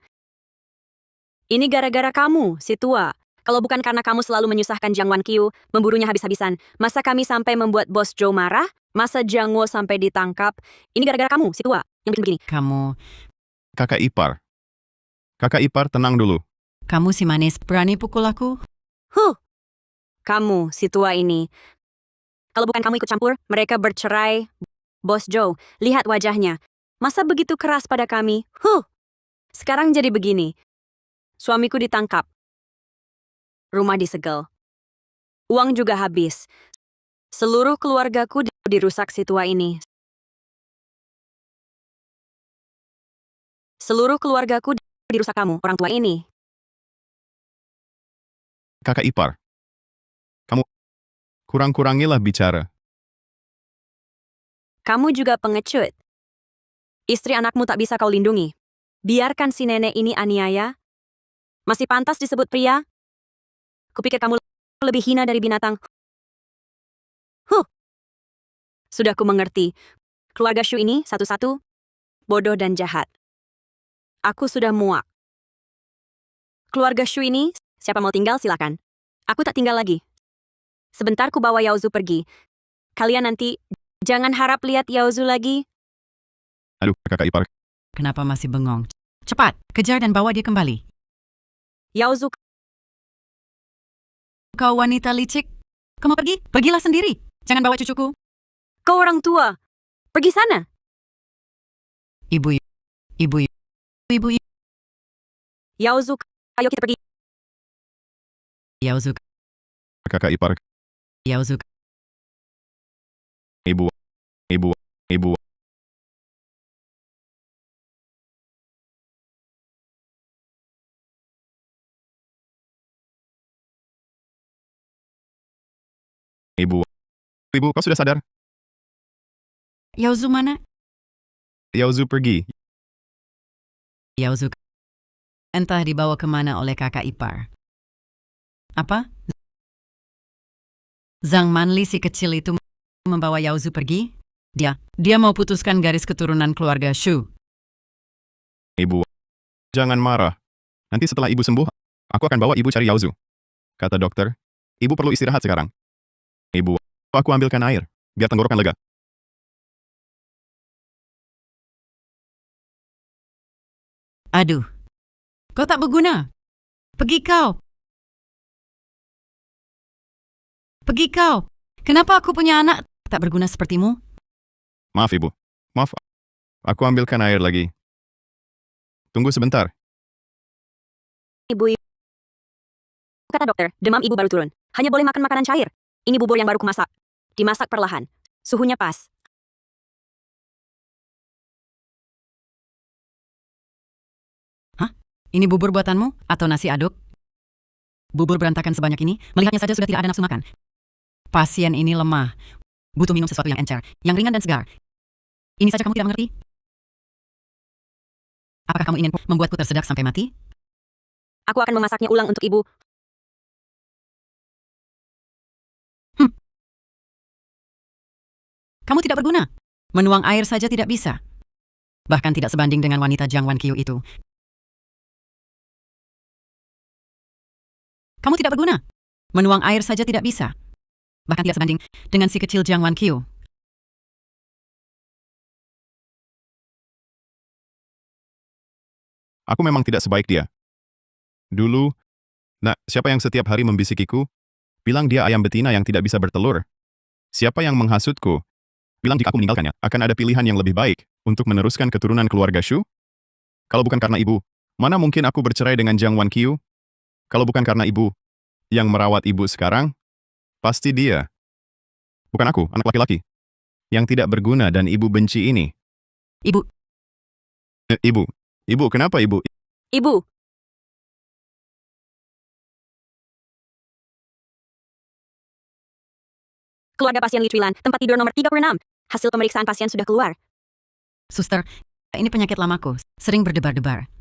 Ini gara-gara kamu, si tua. Kalau bukan karena kamu selalu menyusahkan Jiang Wanqiu, memburunya habis-habisan, masa kami sampai membuat bos Zhou marah? Masa Jiang Wo sampai ditangkap? Ini gara-gara kamu, si tua, yang bikin begini. Kamu Kakak ipar. Kakak ipar, tenang dulu. si manis berani pukul aku? Kamu, si tua ini. Kalau bukan kamu ikut campur, mereka bercerai. Bos Zhou, lihat wajahnya. Masa begitu keras pada kami? Sekarang jadi begini. Suamiku ditangkap. Rumah disegel. Uang juga habis. Seluruh keluargaku dirusak si tua ini. Seluruh keluargaku dirusak kamu, orang tua ini. Kakak ipar. Kamu kurang-kurangilah bicara. Kamu juga pengecut. Istri anakmu tak bisa kau lindungi. Biarkan si nenek ini aniaya. Masih pantas disebut pria? Kupikir kamu lebih hina dari binatang. Sudah ku mengerti. Keluarga Xu ini satu-satu bodoh dan jahat. Aku sudah muak. Keluarga Xu ini, siapa mau tinggal silakan. Aku tak tinggal lagi. Sebentar ku bawa Yaozu pergi. Kalian nanti jangan harap lihat Yaozu lagi. Aduh, kakak ipar. Kenapa masih bengong? Cepat, kejar dan bawa dia kembali. Yaozu, Kau wanita licik. Kamu pergi? Pergilah sendiri. Jangan bawa cucuku. kau orang tua. Pergi sana. Ibu. Yaozu, ayo kita pergi. Yaozu. Kakak ipar. Yaozu. Ibu. Ibu, kau sudah sadar? Yaozu mana? Yaozu pergi. Yaozu. Entah dibawa kemana oleh kakak ipar. Apa? Zhang Manli si kecil itu membawa Yaozu pergi? Dia mau putuskan garis keturunan keluarga Xu. Ibu, jangan marah. Nanti setelah ibu sembuh, aku akan bawa ibu cari Yaozu. Kata dokter, ibu perlu istirahat sekarang. Ibu, aku ambilkan air, biar tenggorokan lega. Aduh, kau tak berguna. Pergi kau. Kenapa aku punya anak tak berguna sepertimu? Maaf, Ibu. Maaf, aku ambilkan air lagi. Tunggu sebentar. Ibu. Kata dokter, demam ibu baru turun. Hanya boleh makan makanan cair. Ini bubur yang baru kumasak. Dimasak perlahan. Suhunya pas. Hah? Ini bubur buatanmu atau nasi aduk? Bubur berantakan sebanyak ini, melihatnya saja sudah tidak ada nafsu makan. Pasien ini lemah. Butuh minum sesuatu yang encer, yang ringan dan segar. Ini saja kamu tidak mengerti? Apakah kamu ingin membuatku tersedak sampai mati? Aku akan memasaknya ulang untuk ibu. Kamu tidak berguna. Menuang air saja tidak bisa. Bahkan tidak sebanding dengan wanita Jiang Wanqiu itu. Kamu tidak berguna. Menuang air saja tidak bisa. Bahkan tidak sebanding dengan si kecil Jiang Wanqiu. Aku memang tidak sebaik dia. Dulu, siapa yang setiap hari membisikiku? Bilang dia ayam betina yang tidak bisa bertelur. Siapa yang menghasutku? Bilang jika aku meninggalkannya, akan ada pilihan yang lebih baik untuk meneruskan keturunan keluarga Xu? Kalau bukan karena ibu, mana mungkin aku bercerai dengan Jiang Wanqiu? Kalau bukan karena ibu yang merawat ibu sekarang, pasti dia. Bukan aku, anak laki-laki. Yang tidak berguna dan ibu benci ini. Ibu. Ibu, kenapa ibu? Ibu, Keluarga pasien Li Chuilan, tempat tidur nomor 36. Hasil pemeriksaan pasien sudah keluar. Suster, ini penyakit lamaku, sering berdebar-debar.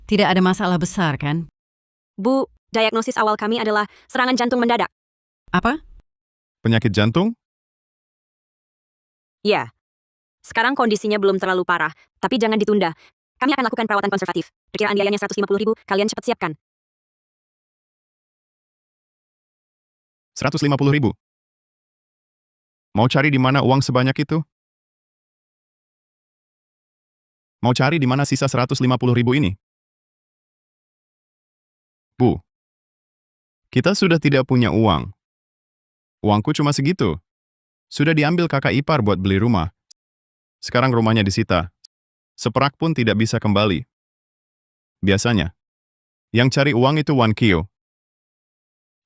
Tidak ada masalah besar, kan? Bu, diagnosis awal kami adalah serangan jantung mendadak. Apa? Penyakit jantung? Ya. Sekarang kondisinya belum terlalu parah, tapi jangan ditunda. Kami akan lakukan perawatan konservatif. Perkiraan biayanya 150.000, kalian cepat siapkan. 150.000. Mau cari di mana uang sebanyak itu? Mau cari di mana sisa 150.000 ini? Bu, kita sudah tidak punya uang. Uangku cuma segitu. Sudah diambil kakak ipar buat beli rumah. Sekarang rumahnya disita. Seperak pun tidak bisa kembali. Biasanya, yang cari uang itu Wan Kyo.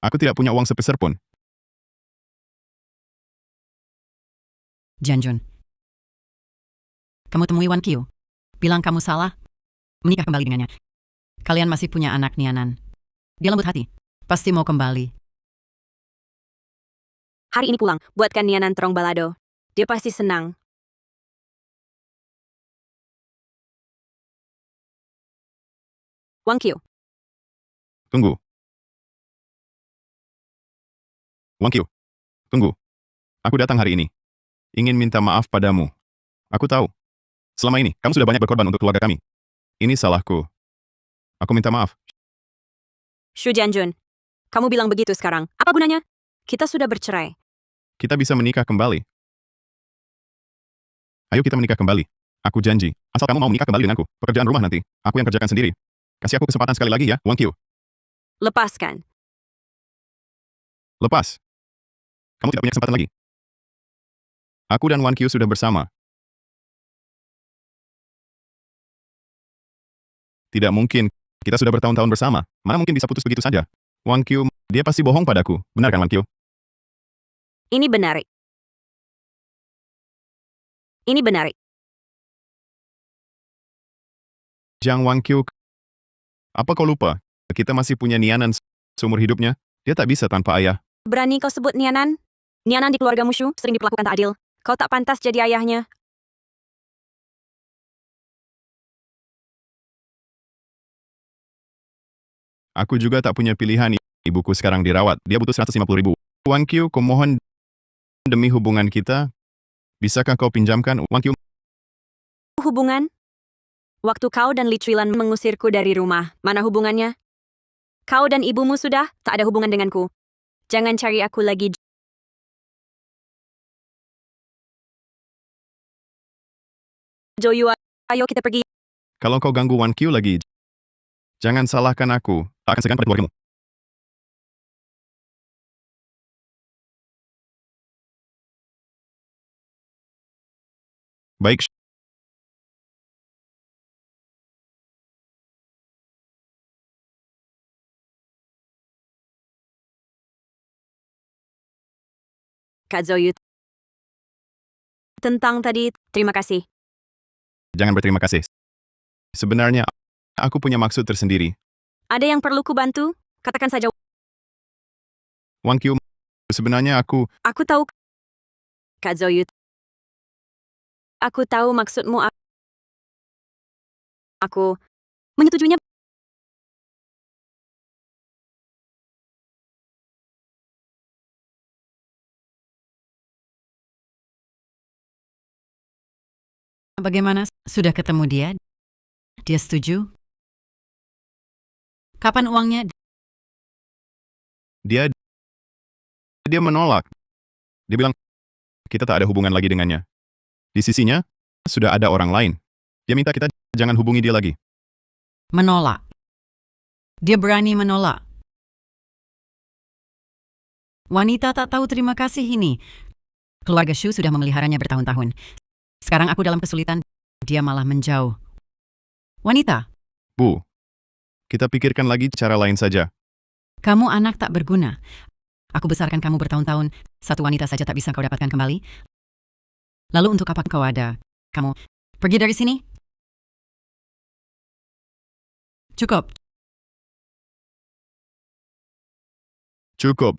Aku tidak punya uang sepeser pun. Janjun. Kamu temui Wan Kyo. Bilang kamu salah. Menikah kembali dengannya. Kalian masih punya anak Nianan. Dia lembut hati. Pasti mau kembali. Hari ini pulang, buatkan Nianan terong balado. Dia pasti senang. Wang Kyo. Tunggu. Wan Kyo, tunggu. Aku datang hari ini. Ingin minta maaf padamu. Aku tahu. Selama ini, kamu sudah banyak berkorban untuk keluarga kami. Ini salahku. Aku minta maaf. Shu Janjun. Kamu bilang begitu sekarang. Apa gunanya? Kita sudah bercerai. Kita bisa menikah kembali. Ayo kita menikah kembali. Aku janji. Asal kamu mau menikah kembali denganku. Pekerjaan rumah nanti, aku yang kerjakan sendiri. Kasih aku kesempatan sekali lagi ya, Wan Kyo. Lepaskan. Lepas. Kamu tidak punya kesempatan lagi. Aku dan Wan Kyo sudah bersama. Tidak mungkin. Kita sudah bertahun-tahun bersama. Mana mungkin bisa putus begitu saja? Wan Kyo, dia pasti bohong padaku. Benar kan, Wan Kyo? Ini benar. Ini benar. Jang Wan Kyo, apa kau lupa? Kita masih punya Nianan seumur hidupnya. Dia tak bisa tanpa ayah. Berani kau sebut Nianan? Nianan di keluarga Mushu sering diperlakukan tak adil. Kau tak pantas jadi ayahnya. Aku juga tak punya pilihan. Ibuku sekarang dirawat. Dia butuh 150.000. Wan Kyo, kumohon demi hubungan kita. Bisakah kau pinjamkan Wan Kyo? Hubungan? Waktu kau dan Li Chuilan mengusirku dari rumah, mana hubungannya? Kau dan ibumu sudah tak ada hubungan denganku. Jangan cari aku lagi. Joyu, ayo kita pergi. Kalau kau ganggu Wan Kyo lagi, jangan salahkan aku. Tak akan segan pada keluargamu. Baik. Kak Zoyu. Tentang tadi, terima kasih. Jangan berterima kasih. Sebenarnya, aku punya maksud tersendiri. Ada yang perlu ku bantu? Katakan saja. Wan Kyo, sebenarnya aku... Aku tahu. Kak Zoyu. Aku tahu maksudmu. Aku menyetujuinya. Bagaimana? Sudah ketemu dia? Dia setuju? Kapan uangnya? Dia menolak. Dia bilang, kita tak ada hubungan lagi dengannya. Di sisinya, sudah ada orang lain. Dia minta kita jangan hubungi dia lagi. Menolak. Dia berani menolak. Wanita tak tahu terima kasih ini. Keluarga Shu sudah memeliharanya bertahun-tahun. Sekarang aku dalam kesulitan, dia malah menjauh. Wanita, Bu, kita pikirkan lagi cara lain saja. kamu anak tak berguna. Aku besarkan kamu bertahun-tahun, satu wanita saja tak bisa kau dapatkan kembali. Lalu untuk apa kau ada? Kamu pergi dari sini? Cukup. Cukup.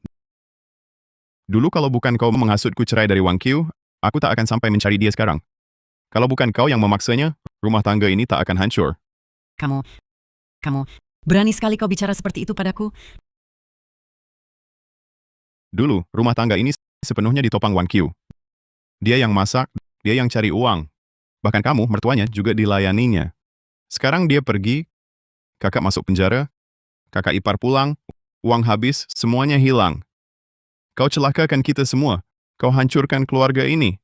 Dulu kalau bukan kau menghasutku cerai dari Wang Qiu, aku tak akan sampai mencari dia sekarang. Kalau bukan kau yang memaksanya, rumah tangga ini tak akan hancur. Kamu, berani sekali kau bicara seperti itu padaku? Dulu, rumah tangga ini sepenuhnya ditopang Wang Qiu. Dia yang masak, dia yang cari uang. Bahkan kamu, mertuanya, juga dilayaninya. Sekarang dia pergi, kakak masuk penjara, kakak ipar pulang, uang habis, semuanya hilang. Kau celakakan kita semua. Kau hancurkan keluarga ini.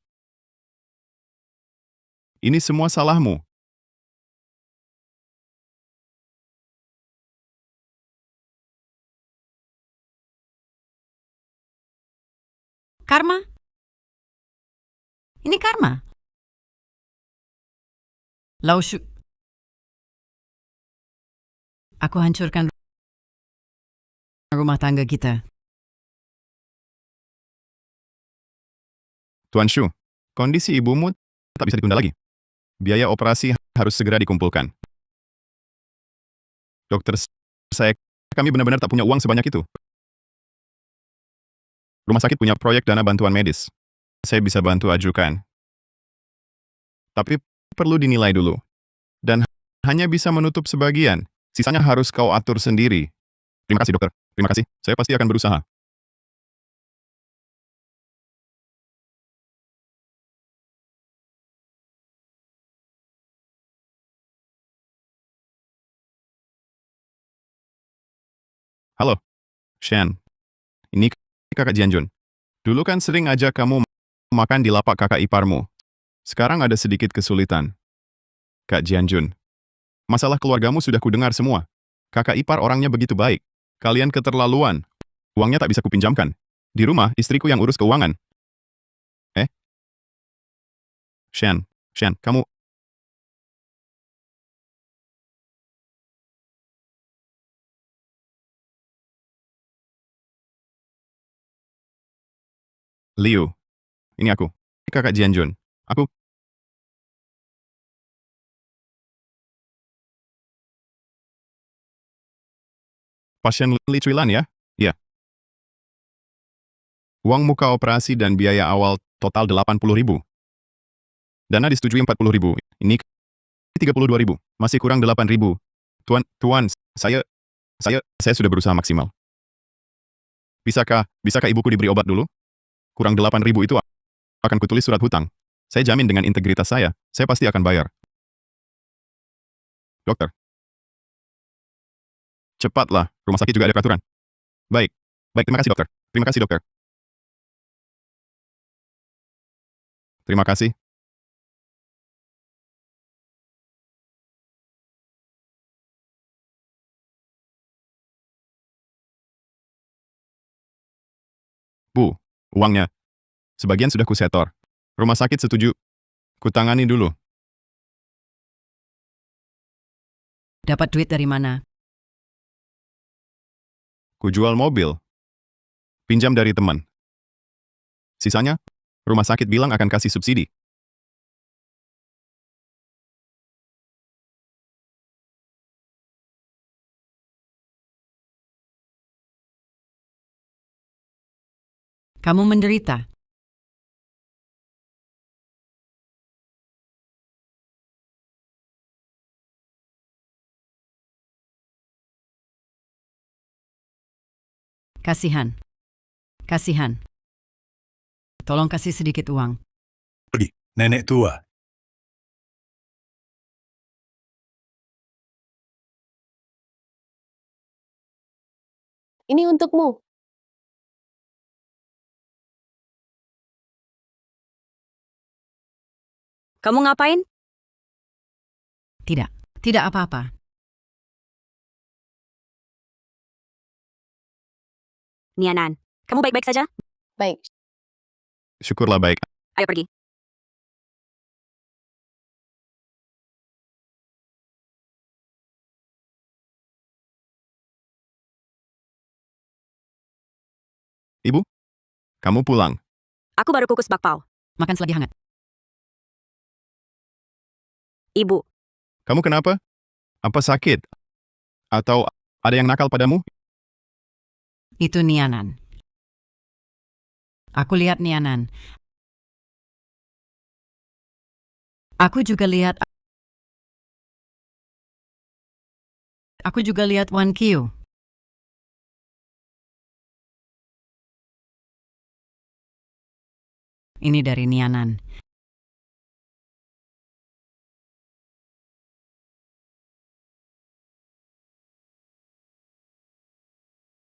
Ini semua salahmu. Karma? Ini karma? Laushu. Aku hancurkan rumah tangga kita. Tuan Shu, kondisi ibumu tak bisa ditunda lagi. Biaya operasi harus segera dikumpulkan. Dokter, kami benar-benar tak punya uang sebanyak itu. Rumah sakit punya proyek dana bantuan medis. Saya bisa bantu ajukan. Tapi perlu dinilai dulu. Dan hanya bisa menutup sebagian. Sisanya harus kau atur sendiri. Terima kasih, dokter. Terima kasih. Saya pasti akan berusaha. Halo, Shen. Ini kakak Jianjun. Dulu kan sering ajak kamu makan di lapak kakak iparmu. Sekarang ada sedikit kesulitan. Kak Jianjun, masalah keluargamu sudah kudengar semua. Kakak ipar orangnya begitu baik. Kalian keterlaluan. Uangnya tak bisa kupinjamkan. Di rumah, istriku yang urus keuangan. Shen, kamu... Liu, ini aku. Kakak Jianjun. Aku... Pasien Li Cuilan ya? Iya. Uang muka operasi dan biaya awal total 80.000. Dana disetujui 40.000. Ini 32.000. Masih kurang 8.000. Tuan, saya sudah berusaha maksimal. Bisakah ibuku diberi obat dulu? Kurang 8.000 itu akan kutulis surat hutang. Saya jamin dengan integritas saya pasti akan bayar. Dokter. Cepatlah, rumah sakit juga ada peraturan. Baik, terima kasih dokter. Terima kasih dokter. Terima kasih. Bu, uangnya. Sebagian sudah kusetor. Rumah sakit setuju. Kutangani dulu. Dapat duit dari mana? Kujual mobil. Pinjam dari teman. Sisanya, rumah sakit bilang akan kasih subsidi. Kamu menderita. Kasihan. Tolong kasih sedikit uang. Pergi, nenek tua. Ini untukmu. Kamu ngapain? Tidak apa-apa. Nianan, kamu baik-baik saja? Baik. Syukurlah baik. Ayo pergi. Ibu, kamu pulang. Aku baru kukus bakpao. Makan selagi hangat. Ibu, Kamu kenapa? Apa sakit? Atau ada yang nakal padamu? Itu Nianan. Aku lihat Nianan. Aku juga lihat Wan Qiu. Ini dari Nianan.